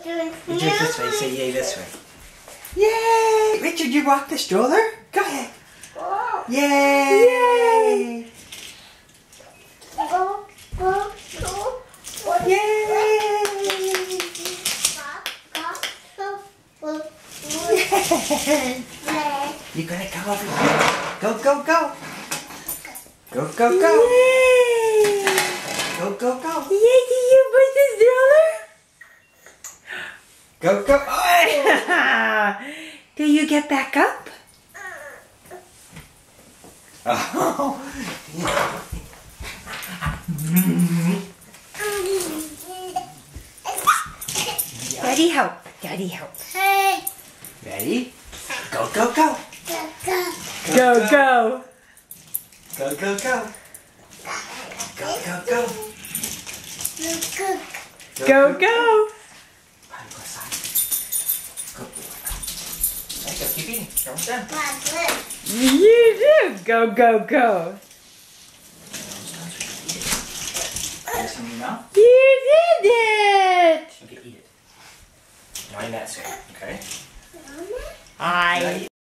You do it this way. Say yay this way. Yay! Richard, you rock the stroller? Go ahead. Oh. Yay! Yay! You're gonna come over here. Go, go, go. Go, go, go. Yay! Go, go, go. Yay, did you push the stroller? Go, go. Oh. Do you get back up? Oh. Daddy help. Daddy help. Ready? Go, go, go. Go, go. Go, go, go. Go, go, go. Go, go. Keep eating. Almost done. You do. Go, go, go. This in your mouth? You did it. Okay, eat it. Mind that, sir. Okay? I